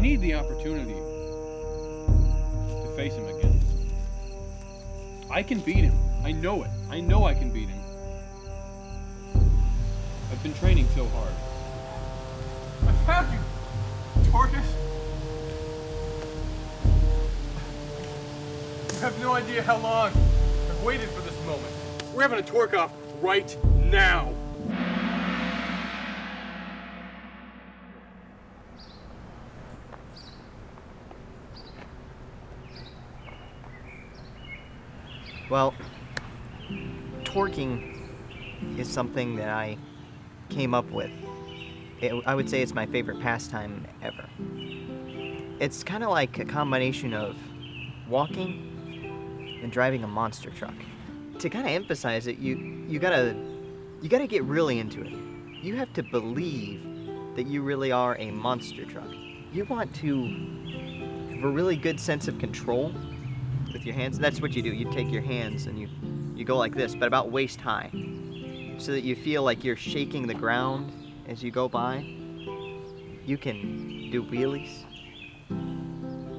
need the opportunity to face him again. I can beat him. I know it. I know I can beat him. I've been training so hard. I found you, Torkus. You have no idea how long I've waited for this moment. We're having a torque-off right now. Well, torking is something that I came up with. I would say it's my favorite pastime ever. It's kind of like a combination of walking and driving a monster truck. To kind of emphasize it, you gotta get really into it. You have to believe that you really are a monster truck. You want to have a really good sense of control with your hands. And that's what you do. You take your hands and you go like this, but about waist high, so that you feel like you're shaking the ground as you go by. You can do wheelies.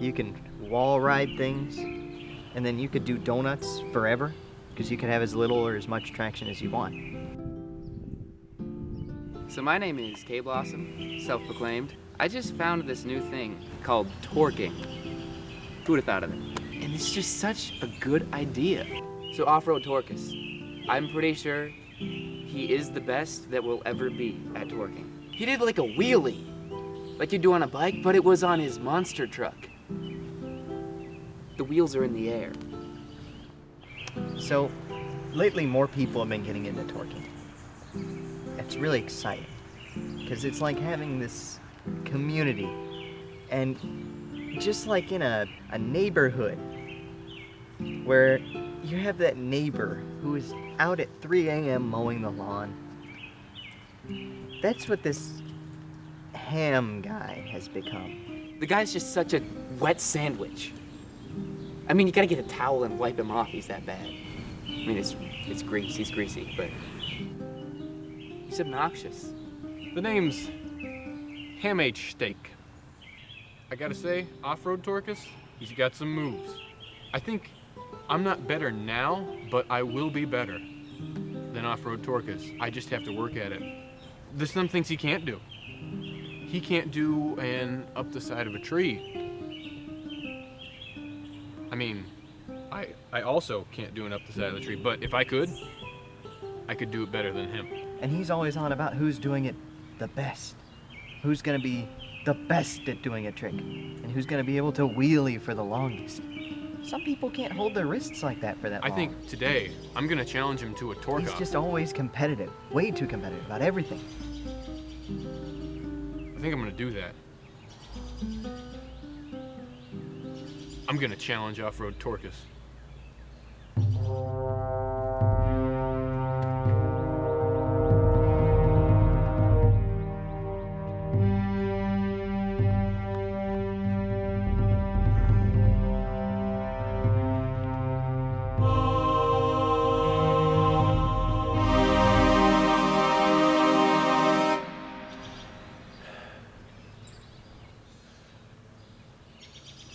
You can wall ride things. And then you could do donuts forever, because you can have as little or as much traction as you want. So my name is K-Blossom, self-proclaimed. I just found this new thing called Torking. Who would have thought of it? And it's just such a good idea. So Off-Road Torkus, I'm pretty sure he is the best that will ever be at torking. He did like a wheelie, like you do on a bike, but it was on his monster truck. The wheels are in the air. So, lately more people have been getting into torking. It's really exciting, because it's like having this community, and just like in a neighborhood, where you have that neighbor who is out at 3 a.m. mowing the lawn. That's what this ham guy has become. The guy's just such a wet sandwich. I mean, you gotta get a towel and wipe him off, he's that bad. I mean, it's grease, he's greasy, but he's obnoxious. The name's Ham H Steak. I gotta say, Off-Road Torkus, he's got some moves. I think I'm not better now, but I will be better than Off-Road Torkus. I just have to work at it. There's some things he can't do. He can't do an up the side of a tree. I mean, I also can't do an up the side of the tree, but if I could do it better than him. And he's always on about who's doing it the best. Who's gonna be the best at doing a trick, and who's gonna be able to wheelie for the longest. Some people can't hold their wrists like that for that long. I think today, I'm gonna challenge him to a torque off. He's just always competitive, way too competitive about everything. I think I'm gonna do that. I'm gonna challenge Off-Road Torkus.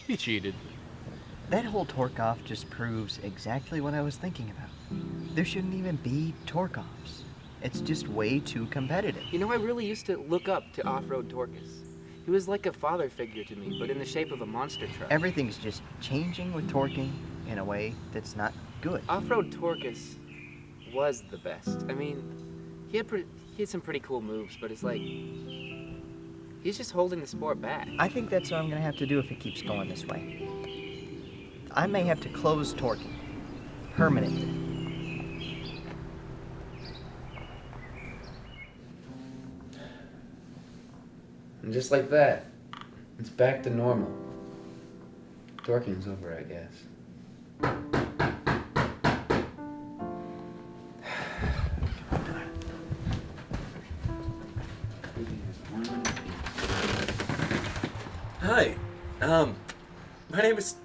He cheated. That whole torque-off just proves exactly what I was thinking about. There shouldn't even be torque-offs. It's just way too competitive. You know, I really used to look up to Off-Road Torkus. He was like a father figure to me, but in the shape of a monster truck. Everything's just changing with torquing in a way that's not good. Off-Road Torkus was the best. I mean, he had some pretty cool moves, but it's like, he's just holding the sport back. I think that's what I'm gonna have to do if it keeps going this way. I may have to close torquing permanently. And just like that, it's back to normal. Torking's over, I guess. Hi, my name is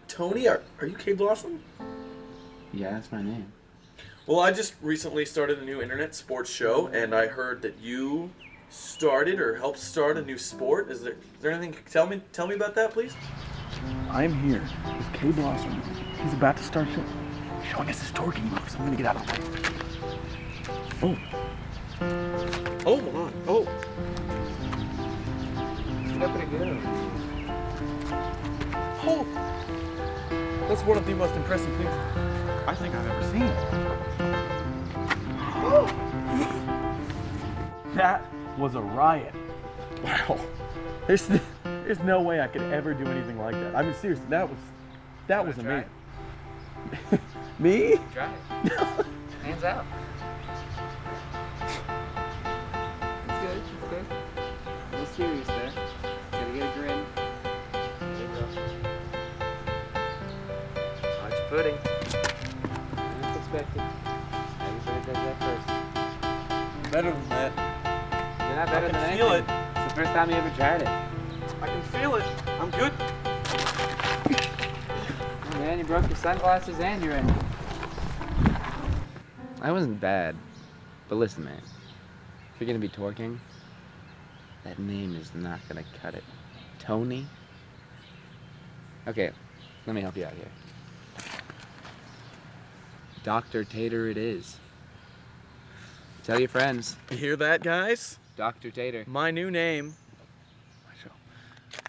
Tony. Are you K-Blossom? Yeah, that's my name. Well, I just recently started a new internet sports show, and I heard that you started or helped start a new sport. Is there anything you can tell me about that, please? I'm here with K Blossom. He's about to start showing us his torking moves. I'm gonna get out of the way. Oh. Oh my. Oh. Look pretty good. Oh. That's one of the most impressive things I think I've ever seen. That was a riot. Wow. There's no way I could ever do anything like that. I mean, seriously, that was amazing. Me? Try it. Hands out. It's good. It's good. A little serious there. Gotta get a grin. There you go. Watch your footing. That's expected. Everybody does that first. Better than that. You're not better I can than feel anything. It's the first time you ever tried it. I can feel it. I'm good. Oh man, you broke your sunglasses and your engine. I wasn't bad, but listen, man. If you're gonna be torking, that name is not gonna cut it. Tony? Okay, let me help you out here. Dr. Tator it is. Tell your friends. You hear that, guys? Dr. Tator. My new name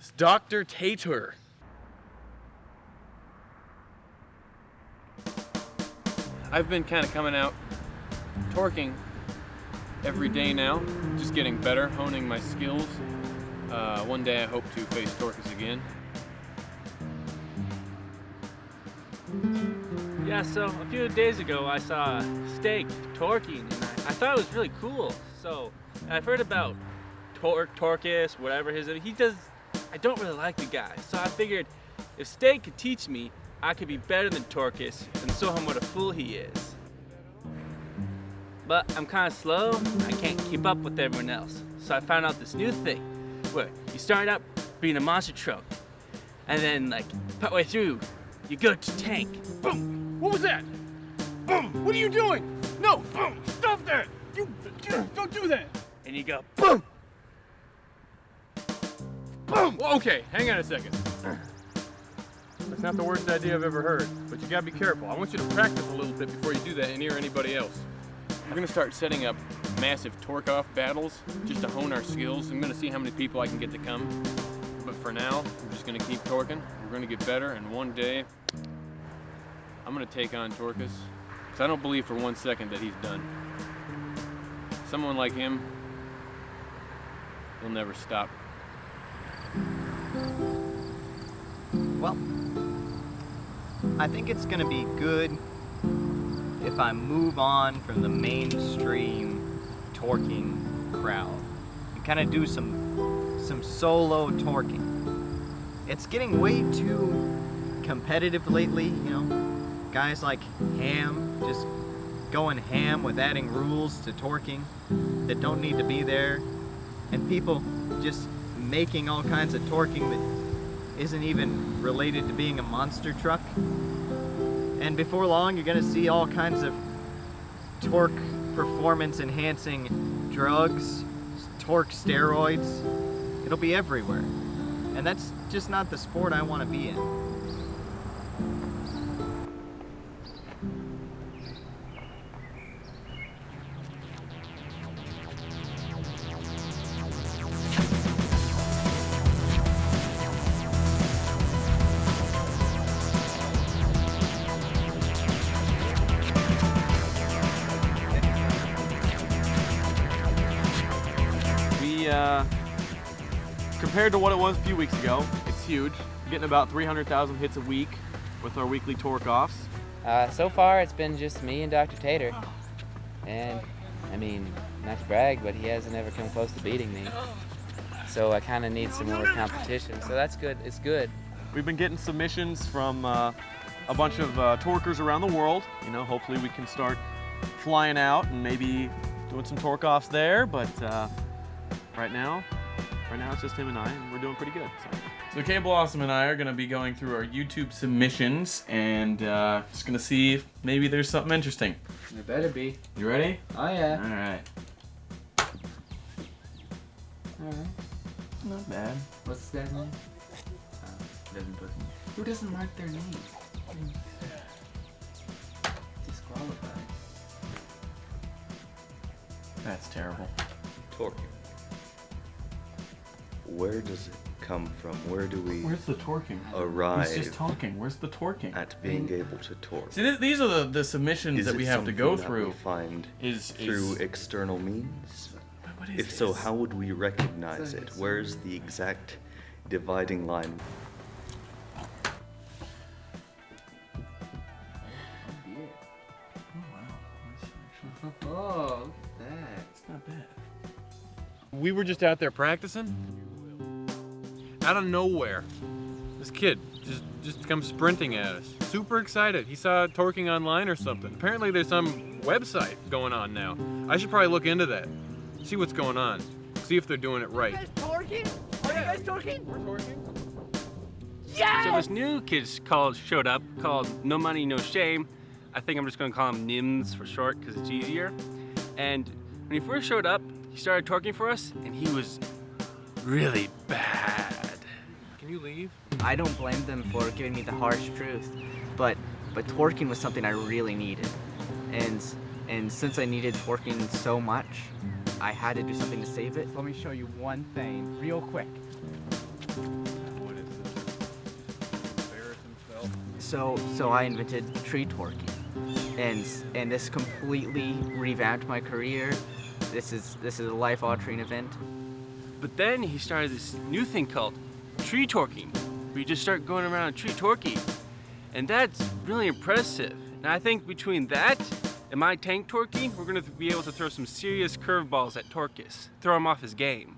is Dr. Tator. I've been kind of coming out torking every day now, just getting better, honing my skills. One day I hope to face Torkus again. Yeah, so a few days ago I saw Steak torking and I thought it was really cool. So I've heard about Torkus, whatever he does. I don't really like the guy, so I figured if Steak could teach me, I could be better than Torkus and show him what a fool he is. But I'm kind of slow, I can't keep up with everyone else. So I found out this new thing where you start up being a monster truck, and then like partway through, you go to tank. Boom! What was that? Boom! What are you doing? No! Boom! Stop that! You don't do that! And you go boom! Boom! Well, okay, hang on a second. That's not the worst idea I've ever heard, but you gotta be careful. I want you to practice a little bit before you do that and near anybody else. We're gonna start setting up massive torque-off battles just to hone our skills. I'm gonna see how many people I can get to come. But for now, we're just gonna keep torquing. We're gonna get better, and one day, I'm gonna take on Torkus, because I don't believe for 1 second that he's done. Someone like him, he'll never stop. Well, I think it's gonna be good if I move on from the mainstream torking crowd and kind of do some solo torking. It's getting way too competitive lately, you know. Guys like Ham just going ham with adding rules to torking that don't need to be there, and people just making all kinds of torking that isn't even related to being a monster truck. And before long, you're gonna see all kinds of torque performance enhancing drugs, torque steroids. It'll be everywhere. And that's just not the sport I wanna be in. Compared to what it was a few weeks ago, it's huge. We're getting about 300,000 hits a week with our weekly torque offs. So far, it's been just me and Dr. Tator. And, I mean, not to brag, but he hasn't ever come close to beating me. So I kind of need some more competition. So that's good. It's good. We've been getting submissions from a bunch of torkers around the world. You know, hopefully we can start flying out and maybe doing some torque offs there. But right now it's just him and I, and we're doing pretty good. So K Blossom and I are going to be going through our YouTube submissions and just going to see if maybe there's something interesting. There better be. You ready? Oh, yeah. All right. Not bad. What's that name? Doesn't put. Who doesn't mark their name? Disqualified. That's terrible. Torking. Where does it come from? Where do we Where's the torking? arrive He's just talking. Where's the torking? at being able to torque? See, these are the submissions Is that it we have to go something that through. we find Is through external means? what is If so, this? how would we recognize it? Where's the exact dividing line? Oh, look at that. It's not bad. We were just out there practicing. Out of nowhere, this kid just comes sprinting at us. Super excited. He saw Torking online or something. Apparently there's some website going on now. I should probably look into that. See what's going on. See if they're doing it right. Torking? Are you guys torking? We're Torking. So this new kid showed up called No Money, No Shame. I think I'm just gonna call him Nims for short because it's easier. And when he first showed up, he started torquing for us and he was really bad. Can you leave? I don't blame them for giving me the harsh truth, but torquing was something I really needed, and since I needed torquing so much, I had to do something to save it. Let me show you one thing real quick. What is this? Embarrass himself. So I invented tree torquing, and this completely revamped my career. This is a life-altering event. But then he started this new thing called tree torquing, where you just start going around tree torquing. And that's really impressive. And I think between that and my tank torquing, we're gonna be able to throw some serious curveballs at Torkus. Throw him off his game.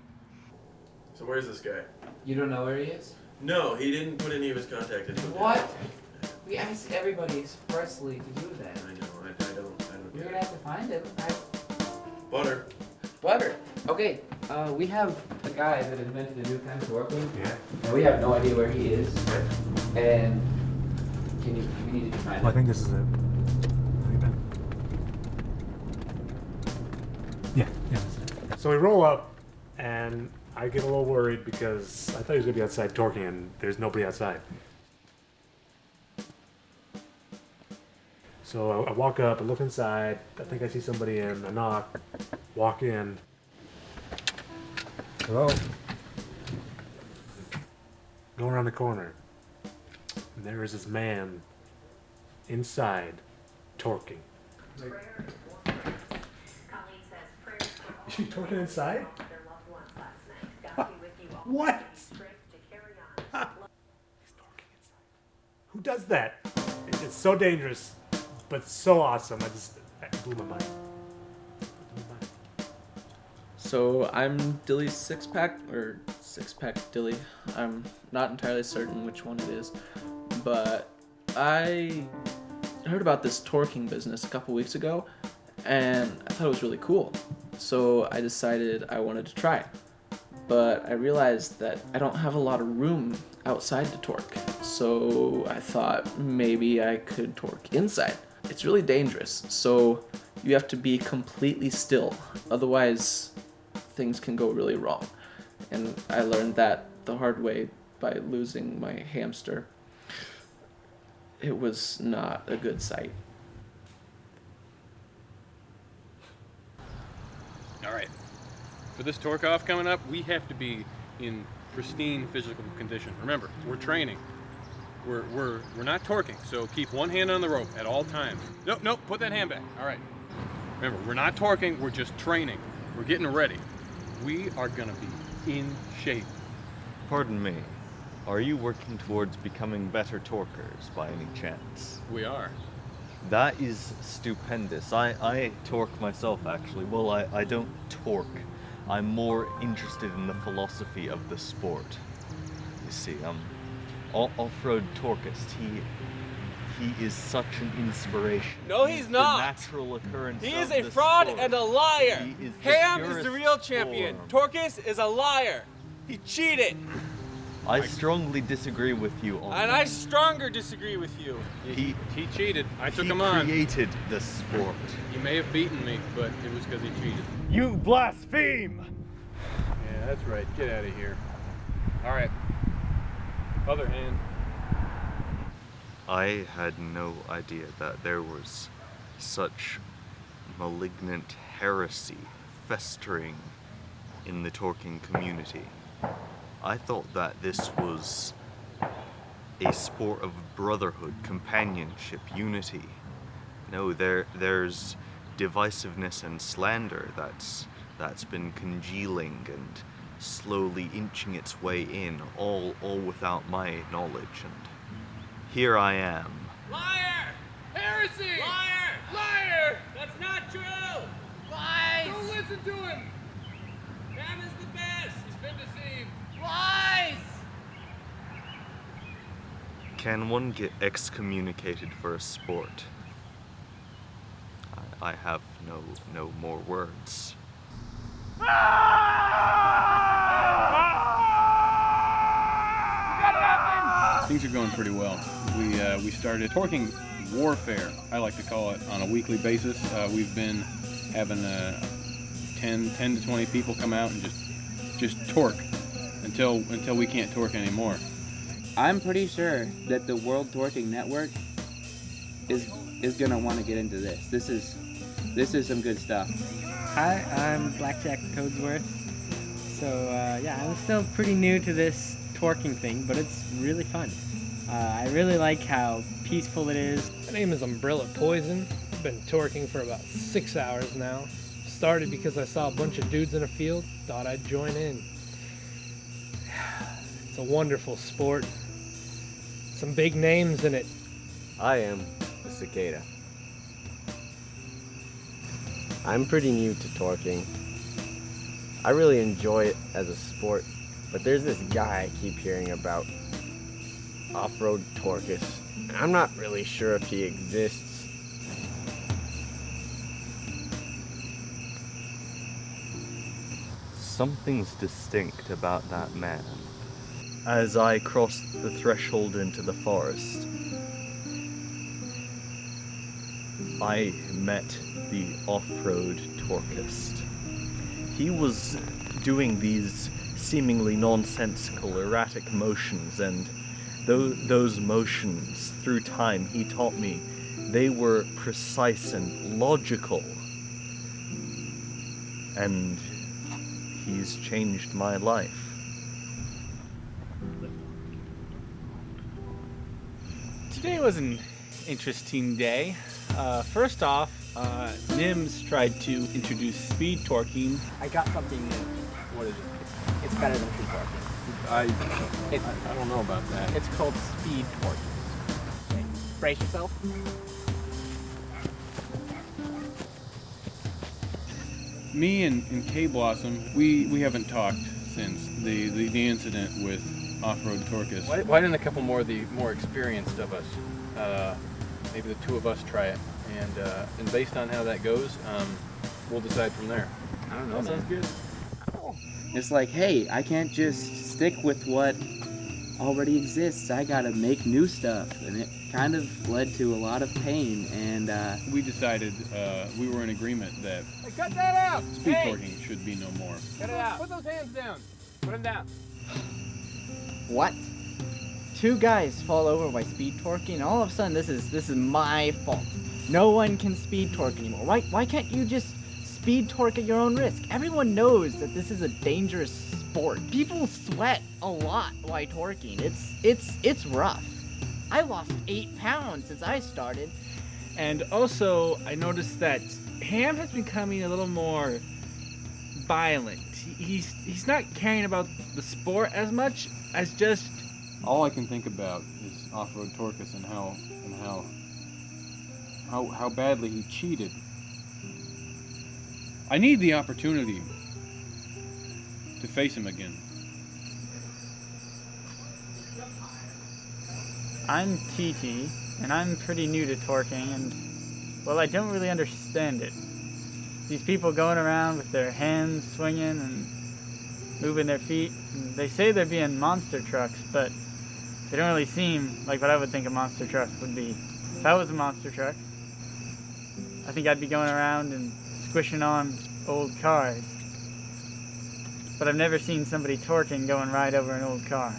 So where's this guy? You don't know where he is? No, he didn't put any of his contact info. What? We asked everybody expressly to do that. I know. I don't We're get gonna it. have to find him. Butter. Butter. Okay, we have a guy that invented a new kind of torquing. Yeah. And we have no idea where he is. And we need to find him. I think this is it. Yeah, this is it. So we roll up, and I get a little worried because I thought he was gonna be outside torquing, and there's nobody outside. So I walk up, I look inside, I think I see somebody in, I knock, walk in. Hello? Go around the corner, and there is this man inside torquing. You torquing inside? What? He's torquing inside. Who does that? It's so dangerous, but so awesome. It blew my mind. So I'm Dilly's six-pack Dilly. I'm not entirely certain which one it is, but I heard about this torquing business a couple weeks ago, and I thought it was really cool. So I decided I wanted to try. But I realized that I don't have a lot of room outside to torque, so I thought maybe I could torque inside. It's really dangerous, so you have to be completely still, otherwise things can go really wrong. And I learned that the hard way by losing my hamster. It was not a good sight. All right. For this torque off coming up, we have to be in pristine physical condition. Remember, we're training. We're not torquing, so keep one hand on the rope at all times. Nope, put that hand back. All right. Remember, we're not torquing, we're just training. We're getting ready. We are gonna be in shape. Pardon me. Are you working towards becoming better torquers by any chance? We are. That is stupendous. I torque myself, actually. Well, I don't torque. I'm more interested in the philosophy of the sport. You see, Off-Road Torkus, he is such an inspiration. No, he's not. The natural occurrence He is of a the fraud sport. and a liar. He is Ham is purest the real champion. form. Torkus is a liar. He cheated. I strongly disagree with you on And that. I stronger disagree with you. He cheated. I took him He on. created the sport. He may have beaten me, but it was because he cheated. You blaspheme! Yeah. Yeah, that's right. Get out of here. All right. Other hand. I had no idea that there was such malignant heresy festering in the Torking community. I thought that this was a sport of brotherhood, companionship, unity. No, there's divisiveness and slander that's been congealing and slowly inching its way in, all without my knowledge, and here I am. Liar! Heresy! Liar! Liar! That's not true! Lies! Don't listen to him! Cam is the best! He's been deceived! Lies! Can one get excommunicated for a sport? I have no more words. Things are going pretty well. We started Torking warfare, I like to call it, on a weekly basis. We've been having 10 to 20 people come out and just torque until we can't torque anymore. I'm pretty sure that the World Torking Network is gonna want to get into this. This is some good stuff. Hi, I'm BlackJack Toadsworth. So yeah, I'm still pretty new to this torquing thing, but it's really fun. I really like how peaceful it is. My name is Umbrella Poison. I've been torquing for about 6 hours now. Started because I saw a bunch of dudes in a field, thought I'd join in. It's a wonderful sport. Some big names in it. I am the Cicada. I'm pretty new to torquing. I really enjoy it as a sport, but there's this guy I keep hearing about, Off-Road Torkus. I'm not really sure if he exists. Something's distinct about that man. As I crossed the threshold into the forest, I met the Off-Road Torkus. He was doing these seemingly nonsensical, erratic motions, and those motions, through time, he taught me, they were precise and logical. And he's changed my life. Today was an interesting day. First off, Nims tried to introduce speed torquing. I got something new. What is it? It's better than true torquing. I don't know about that. It's called speed torquing. Okay, brace yourself. Me and K Blossom, we haven't talked since the incident with Off-Road Torkus. Why didn't a couple more of the more experienced of us, maybe the two of us try it, and based on how that goes, we'll decide from there. I don't know, That sounds good. It's like, hey, I can't just stick with what already exists. I gotta make new stuff, and it kind of led to a lot of pain. And we decided we were in agreement that Hey, cut that out! speed Hey! torquing should be no more. Cut it out! Put those hands down! Put them down! What? Two guys fall over by speed torquing, and all of a sudden this is my fault. No one can speed torque anymore. Why can't you just speed torque at your own risk? Everyone knows that this is a dangerous sport. People sweat a lot while torquing. It's rough. I lost 8 pounds since I started. And also, I noticed that Ham has been becoming a little more violent. He's not caring about the sport as much as just. All I can think about is Off-Road Torkus and how badly he cheated. I need the opportunity to face him again. I'm TT, and I'm pretty new to torquing, and, well, I don't really understand it. These people going around with their hands swinging and moving their feet, and they say they're being monster trucks, but they don't really seem like what I would think a monster truck would be. If I was a monster truck, I think I'd be going around and squishing on old cars. but I've never seen somebody torquing going right over an old car.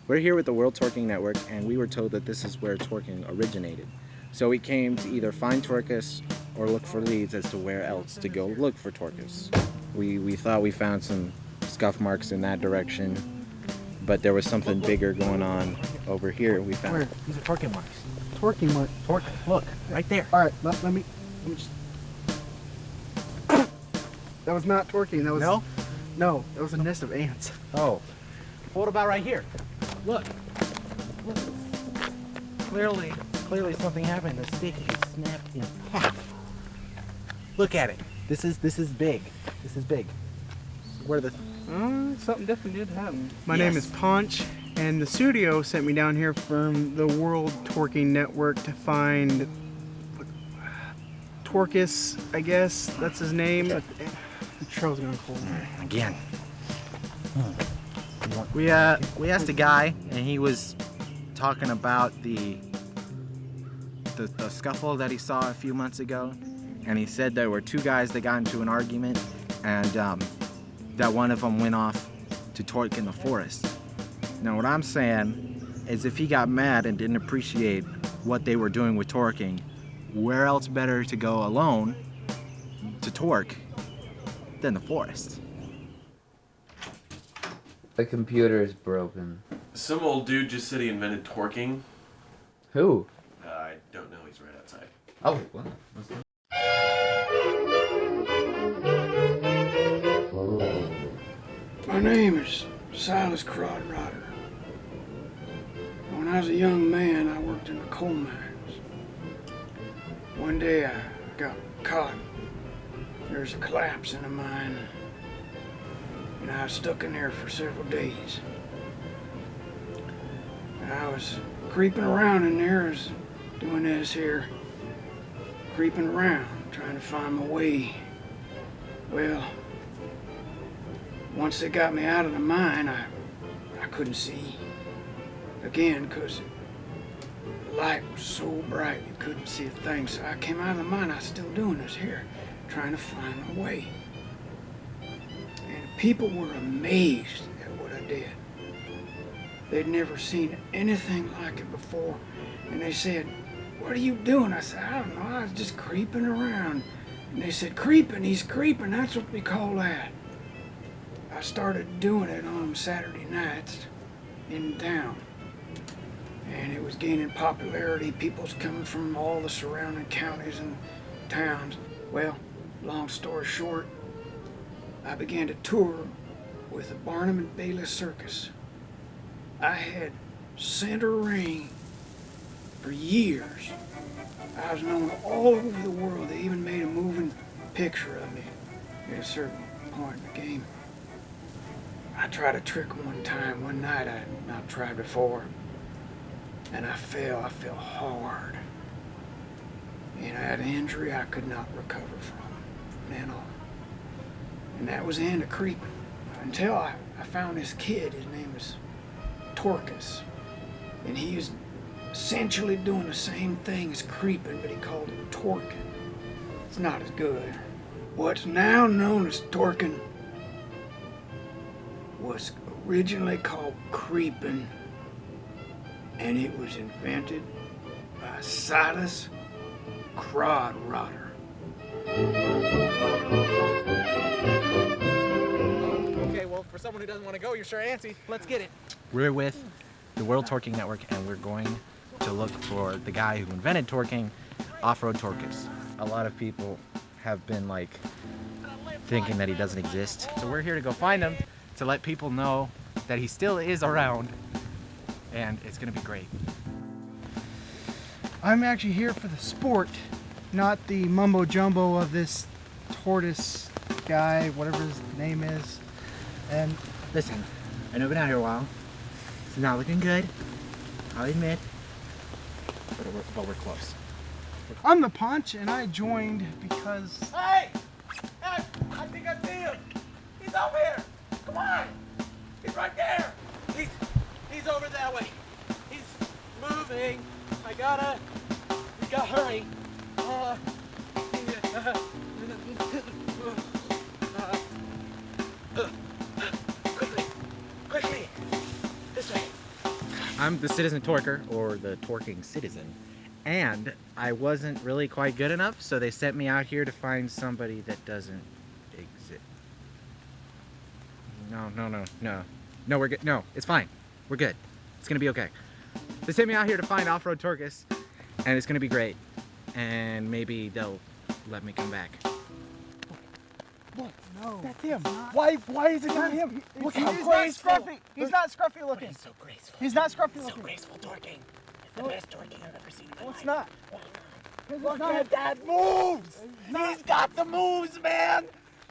We're here with the World Torking Network, and we were told that this is where torquing originated. So we came to either find Torkus or look for leads as to where else to go look for Torkus. We thought we found some scuff marks in that direction, but there was something bigger going on over here. We found. Where? These are torquing marks. Torquing marks. Torquing. Look, right there. All right, let me just. That was not torquing. That was. No. No, that was a nest of ants. Oh. What about right here? Look. Look. Clearly something happened. The stick is snapped in half. Look at it. This is big. This is big. Where the Something definitely did happen. My name is Ponch, and the studio sent me down here from the World Torking Network to find Torkus, I guess that's his name. The trail's gonna cold. Again. We asked a guy, and he was talking about the scuffle that he saw a few months ago, and he said there were two guys that got into an argument, and that one of them went off to torque in the forest. Now what I'm saying is, if he got mad and didn't appreciate what they were doing with torquing, where else better to go alone to torque than the forest? The computer is broken. Some old dude just said he invented torking. Who? I don't know. He's right outside. Oh, wow. My name is Silas Crodrodder. When I was a young man, I worked in the coal mines. One day I got caught. There was a collapse in the mine, and I was stuck in there for several days. And I was creeping around in there, as doing this here, creeping around, trying to find my way. Well, once they got me out of the mine, I couldn't see again, because the light was so bright you couldn't see a thing. So I came out of the mine. I was still doing this here, trying to find my way. And people were amazed at what I did. They'd never seen anything like it before. And they said, "What are you doing?" I said, "I don't know, I was just creeping around." And they said, "Creeping, he's creeping, that's what we call that." I started doing it on Saturday nights in town. And it was gaining popularity. People's coming from all the surrounding counties and towns. Well, long story short, I began to tour with the Barnum and Bailey Circus. I had center ring for years. I was known all over the world. They even made a moving picture of me at a certain point in the game. I tried a trick one night I had not tried before, and I fell hard. And I had an injury I could not recover from then on. And that was the end of creeping, until I found this kid. His name was Torkus, and he was essentially doing the same thing as creeping, but he called it torking. It's not as good. What's now known as torking was originally called creeping, and it was invented by Silas Crodrodder. Okay, well, for someone who doesn't want to go, you're sure antsy. Let's get it. We're with the World Torking Network, and we're going to look for the guy who invented torking, Off-Road Torkus. A lot of people have been like thinking that he doesn't exist. So we're here to go find him, to let people know that he still is around, and it's gonna be great. I'm actually here for the sport, not the mumbo jumbo of this tortoise guy, whatever his name is. And listen, I know I've been out here a while. It's not looking good, I'll admit, but we're close. I'm the Ponch, and I joined because... Hey! I think I see him! He's over here! Come on! He's right there! He's over that way! He's moving! We gotta hurry! I'm the Citizen Torker, or the Torking Citizen, and I wasn't really quite good enough, so they sent me out here to find somebody that doesn't exist. No, we're good. No, it's fine. We're good. It's gonna be okay. They sent me out here to find Off-Road Torkus, and it's gonna be great. And maybe they'll let me come back. Look, no. That's him. Why is it not him? Look how He's not graceful. scruffy. He's not scruffy looking. He's so graceful. He's not scruffy looking. So graceful torking. It's the best torking I've ever seen in my No, life. it's not. Look at that moves. He's got the moves, man.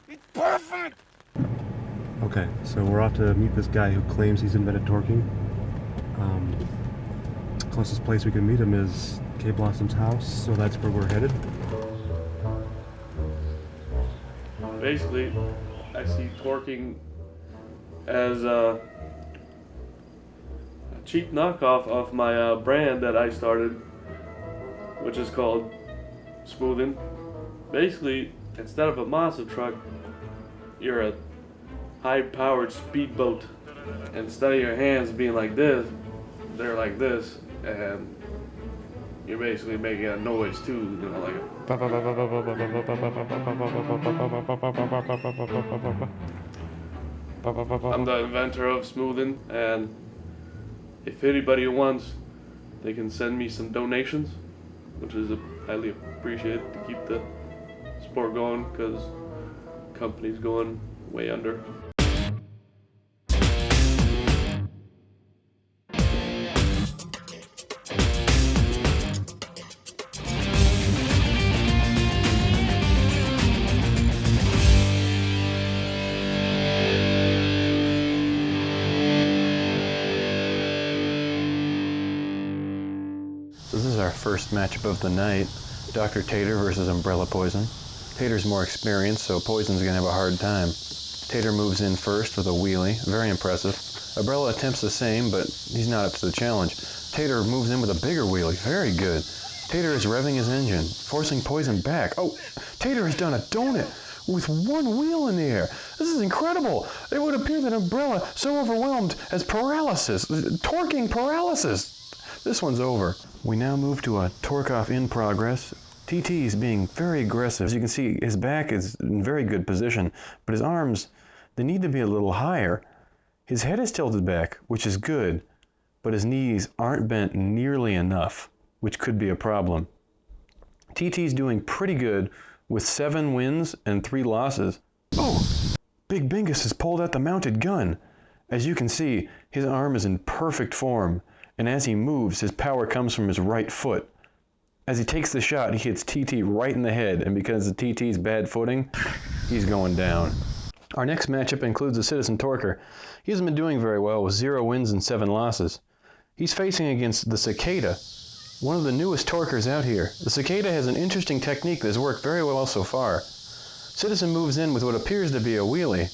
It's perfect. Okay, so we're off to meet this guy who claims he's invented torking. Closest place we can meet him is K Blossom's house, so that's where we're headed. Basically, I see torking as a cheap knockoff of my brand that I started, which is called Smoothing. Basically, instead of a monster truck, you're a high-powered speedboat. Instead of your hands being like this, they're like this, and you're basically making a noise too, you know, like I'm the inventor of smoothing, and if anybody wants, they can send me some donations, which is highly appreciated to keep the sport going, because the company's going way under. So this is our first matchup of the night. Dr. Tator versus Umbrella Poison. Tator's more experienced, so Poison's gonna have a hard time. Tator moves in first with a wheelie, very impressive. Umbrella attempts the same, but he's not up to the challenge. Tator moves in with a bigger wheelie, very good. Tator is revving his engine, forcing Poison back. Oh, Tator has done a donut with one wheel in the air. This is incredible. It would appear that Umbrella so overwhelmed as paralysis, torking paralysis. This one's over. We now move to a tork-off in progress. TT is being very aggressive. As you can see, his back is in very good position, but his arms, they need to be a little higher. His head is tilted back, which is good, but his knees aren't bent nearly enough, which could be a problem. TT's doing pretty good with 7 wins and 3 losses. Oh! Big Bingus has pulled out the mounted gun. As you can see, his arm is in perfect form, and as he moves, his power comes from his right foot. As he takes the shot, he hits TT right in the head, and because of TT's bad footing, he's going down. Our next matchup includes the Citizen Torker. He hasn't been doing very well with 0 wins and 7 losses. He's facing against the Cicada, one of the newest Torkers out here. The Cicada has an interesting technique that has worked very well so far. Citizen moves in with what appears to be a wheelie.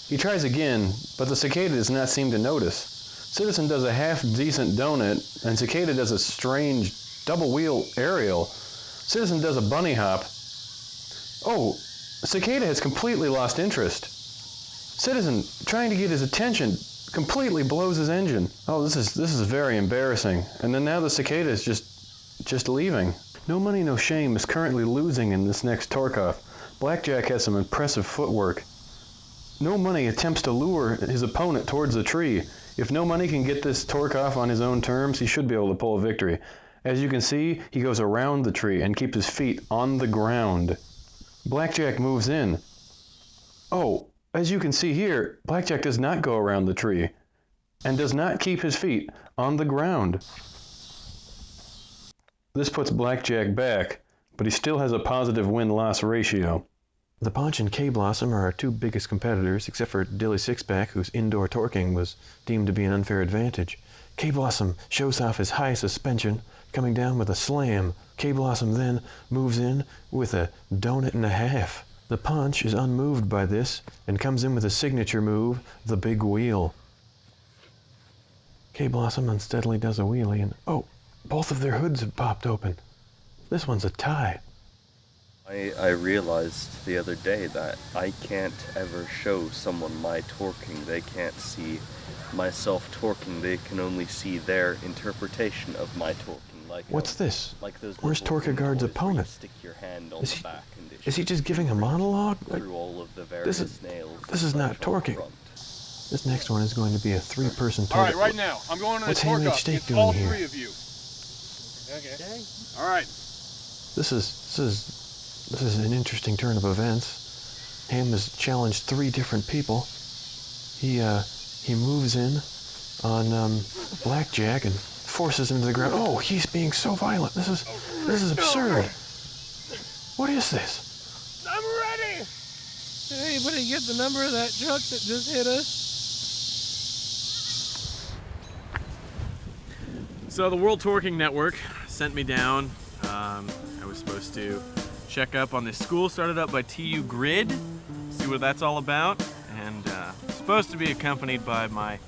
He tries again, but the Cicada does not seem to notice. Citizen does a half-decent donut, and Cicada does a strange double-wheel aerial. Citizen does a bunny hop. Oh, Cicada has completely lost interest. Citizen, trying to get his attention, completely blows his engine. Oh, this is very embarrassing. And then now the Cicada is just leaving. No Money No Shame is currently losing in this next tork-off. BlackJack has some impressive footwork. No Money attempts to lure his opponent towards the tree. If No Money can get this tork-off on his own terms, he should be able to pull a victory. As you can see, he goes around the tree and keeps his feet on the ground. BlackJack moves in. Oh, as you can see here, BlackJack does not go around the tree and does not keep his feet on the ground. This puts BlackJack back, but he still has a positive win-loss ratio. The Ponch and K-Blossom are our 2 biggest competitors, except for Dilly Sixpack, whose indoor torking was deemed to be an unfair advantage. K-Blossom shows off his high suspension, coming down with a slam. K-Blossom then moves in with a donut and a half. The Ponch is unmoved by this and comes in with a signature move, the big wheel. K-Blossom unsteadily does a wheelie and, oh, both of their hoods have popped open. This one's a tie. I realized the other day that I can't ever show someone my torking. They can't see myself torking. They can only see their interpretation of my torking. Like What's this? Like those Where's little Torker Guard's toys where you opponent? stick your hand on Is the he- back and it Is he just giving a monologue? through all of the various nails. This is not torking. This next one is going to be a three-person All torque. right, right now, I'm going on What's a torque Ham-H off Steak against doing all here? three of you. Okay. All right. This is an interesting turn of events. Ham has challenged 3 different people. He moves in on BlackJack and forces him to the ground. Oh, he's being so violent. This is absurd. What is this? I'm ready! Did anybody get the number of that truck that just hit us? So the World Torking Network sent me down. I was supposed to check up on this school started up by TU Grid, see what that's all about, and supposed to be accompanied by my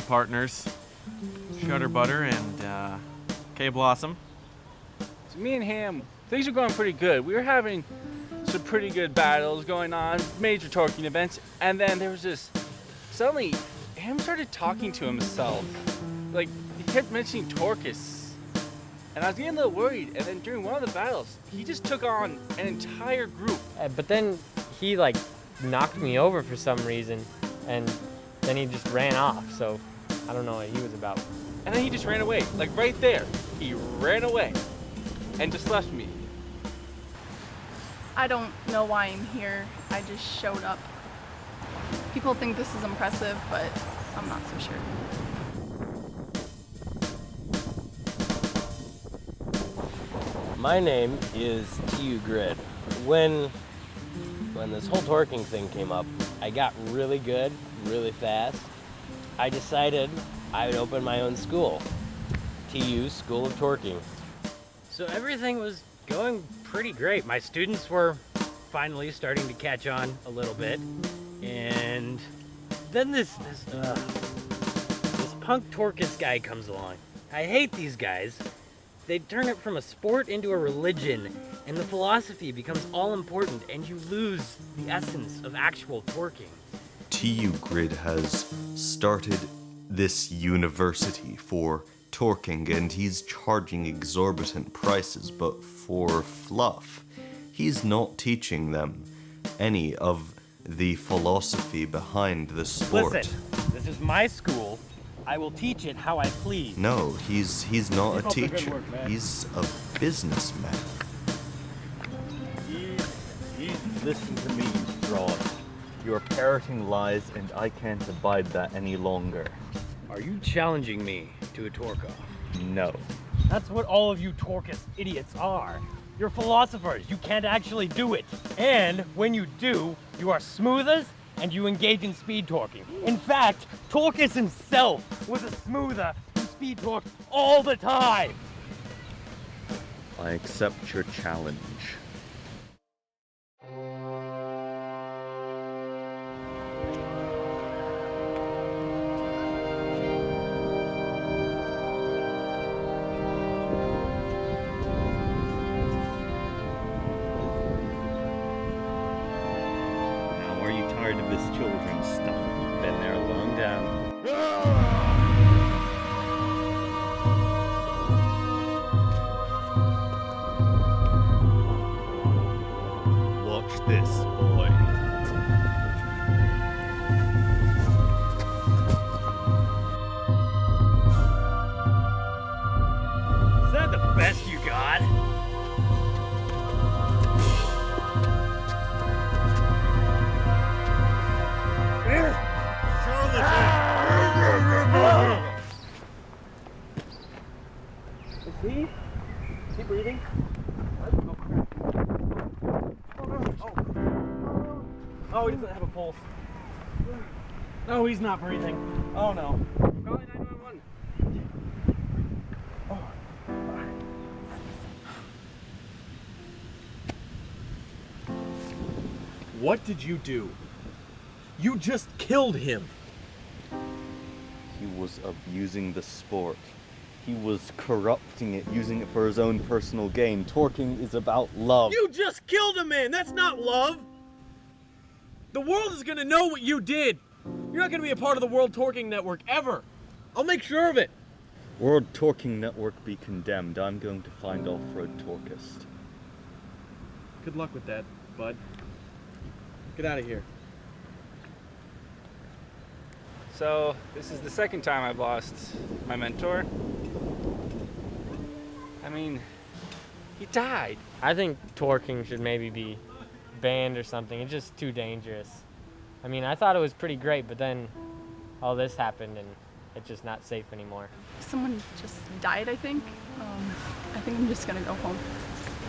partners, Shutter Butter and K Blossom. So me and Ham, things are going pretty good. We were having some pretty good battles going on, major torquing events, and then there was this, suddenly Ham started talking to himself. Like, he kept mentioning Torkus. And I was getting a little worried, and then during one of the battles, he just took on an entire group. But then he like knocked me over for some reason, and then he just ran off, so I don't know what he was about. And then he just ran away, like right there. He ran away and just left me. I don't know why I'm here. I just showed up. People think this is impressive, but I'm not so sure. My name is TU Grid. When this whole torquing thing came up, I got really good, really fast. I decided I would open my own school, TU School of Torking. So everything was going pretty great. My students were finally starting to catch on a little bit, and then this punk Torkus guy comes along. I hate these guys. They turn it from a sport into a religion, and the philosophy becomes all important, and you lose the essence of actual torquing. TU Grid has started this university for torquing, and he's charging exorbitant prices, but for fluff. He's not teaching them any of the philosophy behind the sport. Listen, this is my school. I will teach it how I please. No, he's not a Keep up the good teacher. work, man. He's a businessman. Listen to me, Rod. You're parroting lies, and I can't abide that any longer. Are you challenging me to a torque-off? No. That's what all of you Torkus idiots are. You're philosophers. You can't actually do it. And when you do, you are smoothers and you engage in speed torquing. In fact, Torkus himself was a smoother who speed torqued all the time. I accept your challenge. Now, are you tired of this children's stuff? Been there a long time. Watch this, boy. Is that the best you got? Is he breathing? Oh, he doesn't have a pulse. No, he's not breathing. Oh no. Calling 911. What did you do? You just killed him. He was abusing the sport. He was corrupting it, using it for his own personal gain. Torking is about love. You just killed a man! That's not love! The world is gonna know what you did! You're not gonna be a part of the World Torking Network ever! I'll make sure of it! World Torking Network be condemned. I'm going to find Off-Road Torkus. Good luck with that, bud. Get out of here. So, this is the second time I've lost my mentor. I mean, he died. I think torking should maybe be banned or something. It's just too dangerous. I mean, I thought it was pretty great, but then all this happened and it's just not safe anymore. Someone just died, I think. I think I'm just gonna go home.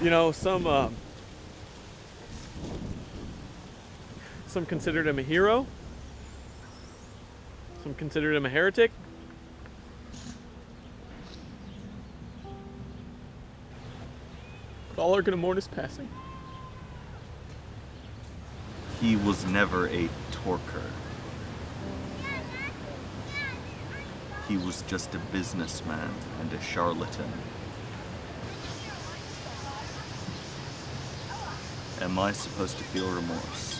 You know, some considered him a hero. Some considered him a heretic. But all are gonna mourn his passing. He was never a Torker. He was just a businessman and a charlatan. Am I supposed to feel remorse?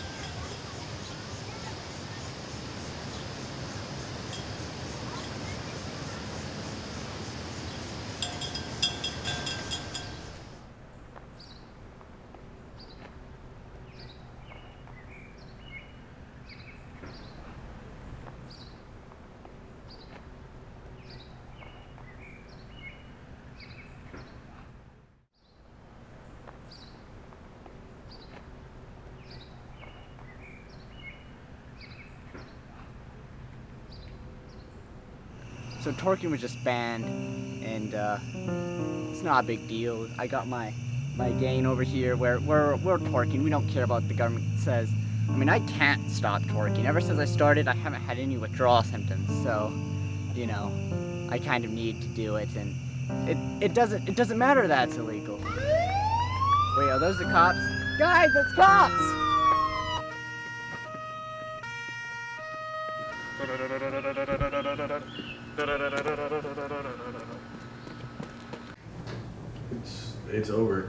So torking was just banned, and it's not a big deal. I got my gain over here where we're torking. We don't care about what the government says. I mean, I can't stop torking. Ever since I started, I haven't had any withdrawal symptoms. So, you know, I kind of need to do it, and it doesn't matter that it's illegal. Wait, are those the cops? Guys, it's cops! It's over.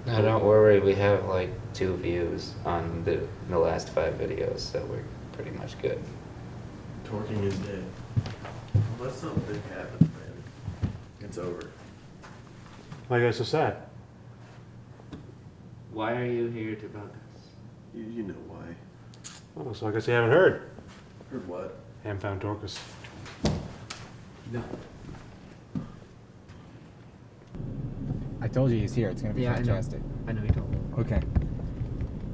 No, don't worry. We have like 2 views on the last 5 videos, so we're pretty much good. Torking is dead. Unless something big happens, man. It's over. Why are you guys so sad? Why are you here to bug us? You know why. Oh, so I guess you haven't heard. Heard what? Haven't found Torkus. No. I told you he's here. It's gonna be fantastic. I know you told me. Okay.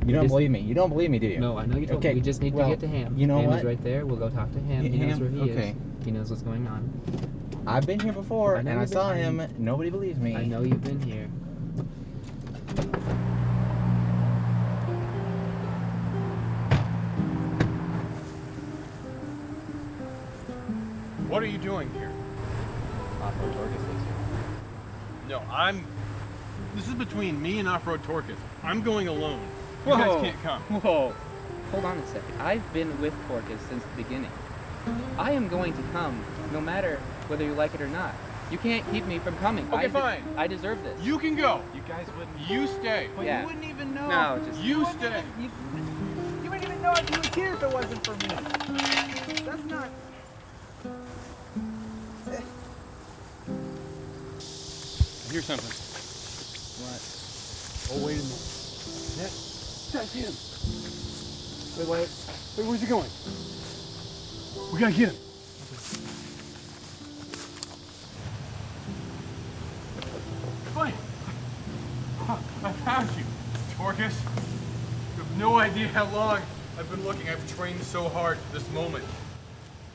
You don't believe me. You don't believe me, do you? No, I know you told Okay. me. We just need to get to Ham. You know Ham what? is right there. We'll go talk to Ham. He knows where he is. He knows what's going on. I've been here before, and I you've saw been him. Nobody believes me. I know you've been here. What are you doing here? Off-Road Torkus is here. No, this is between me and Off-Road Torkus. I'm going alone. You Whoa. guys can't come. Whoa. Hold on a second. I've been with Torkus since the beginning. I am going to come, no matter whether you like it or not. You can't keep me from coming. Okay, fine. I deserve this. You can go. You guys wouldn't. You stay. But you wouldn't even know. No, just. You stay. You wouldn't even know if he was here if it wasn't for me. That's not... Here's something. What? Oh, wait a minute. That's him. Wait, where's he going? We gotta get him. Fine. I found you, Torkus. You have no idea how long I've been looking. I've trained so hard for this moment.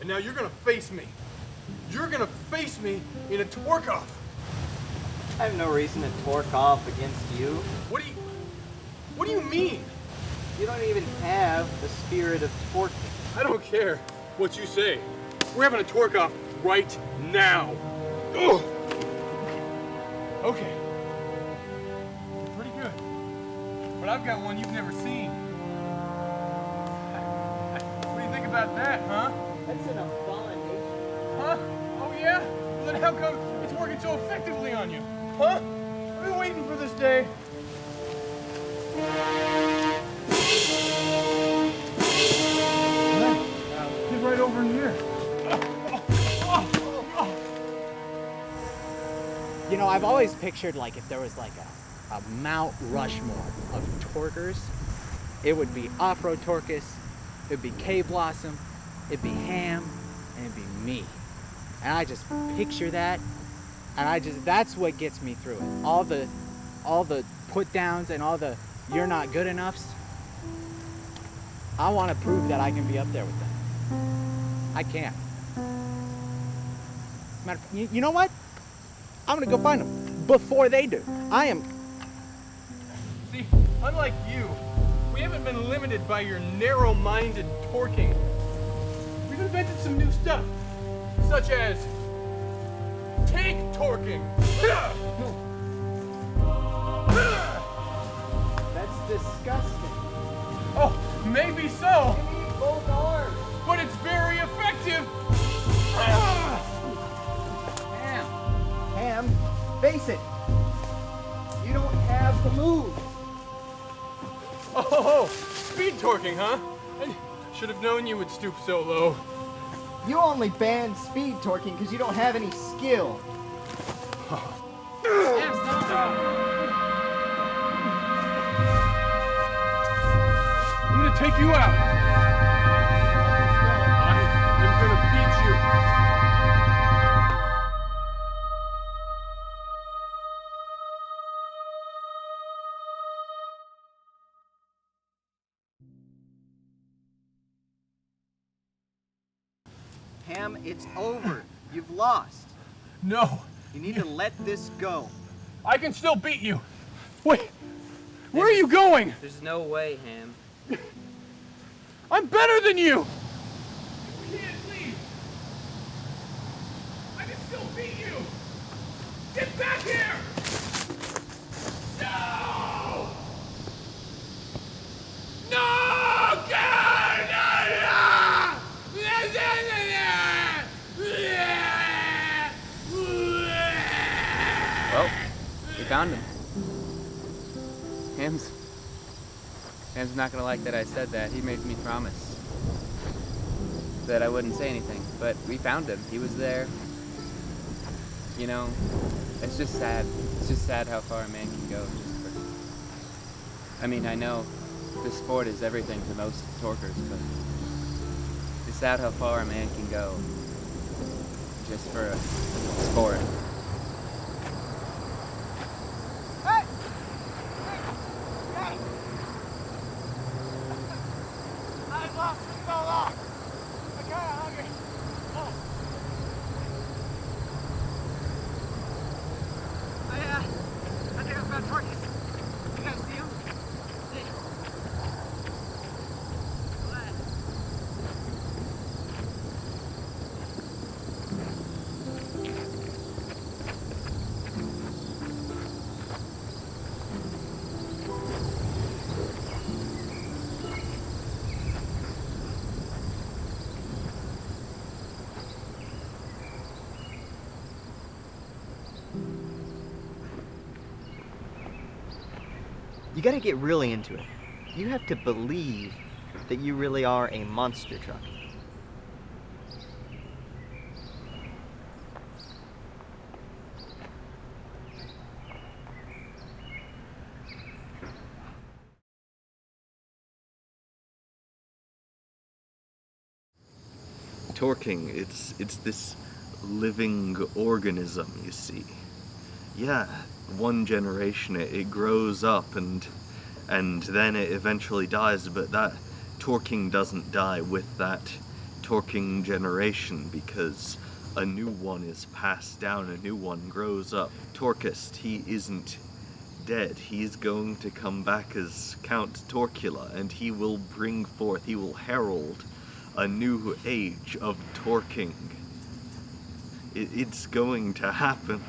And now you're gonna face me. You're gonna face me in a tork-off. I have no reason to torque off against you. What do you mean? You don't even have the spirit of torque. I don't care what you say. We're having a torque-off right now. Ugh. Okay. Pretty good. But I've got one you've never seen. What do you think about that, huh? That's an abomination. Huh? Oh yeah? Well, then how come it's working so effectively on you? Huh? I've been waiting for this day. Get right over in here. You know, I've always pictured like if there was like a Mount Rushmore of Torkers, it would be Off-Road Torkus, it'd be K-Blossom, it'd be Ham, and it'd be me. And I just picture that, and that's what gets me through it. All the put downs and all the you're not good enoughs. I want to prove that I can be up there with them. I can't. You know what? I'm gonna go find them before they do. I am. See, unlike you, we haven't been limited by your narrow-minded torking. We've invented some new stuff, such as tank torking. That's disgusting. Oh, maybe so. Both arms. But it's very effective. Ham, face it. You don't have the moves. Oh, speed torking, huh? I should have known you would stoop so low. You only banned speed torking because you don't have any skill. I'm gonna take you out. I am gonna beat you. Ham, it's over. You've lost. No. You need to let this go. I can still beat you. Wait, where are you going? There's no way, Ham. I'm better than you. You can't leave. I can still beat you. Get back here. No! No! Well, we found him. Ham's not gonna like that I said that. He made me promise that I wouldn't say anything, but we found him. He was there. You know, it's just sad. It's just sad how far a man can go. I mean, I know this sport is everything to most torkers, but it's sad how far a man can go just for a sport. I've lost for so long. I'm kind of hungry. I think I found Torkus. You guys see him? You gotta get really into it. You have to believe that you really are a monster truck. Torking, it's this living organism, you see. Yeah, one generation it grows up and then it eventually dies, but that Torking doesn't die with that Torking generation because a new one is passed down, a new one grows up. Torkus, he isn't dead. He's going to come back as Count Torcula, and he will bring forth, he will herald a new age of Torking. It's going to happen.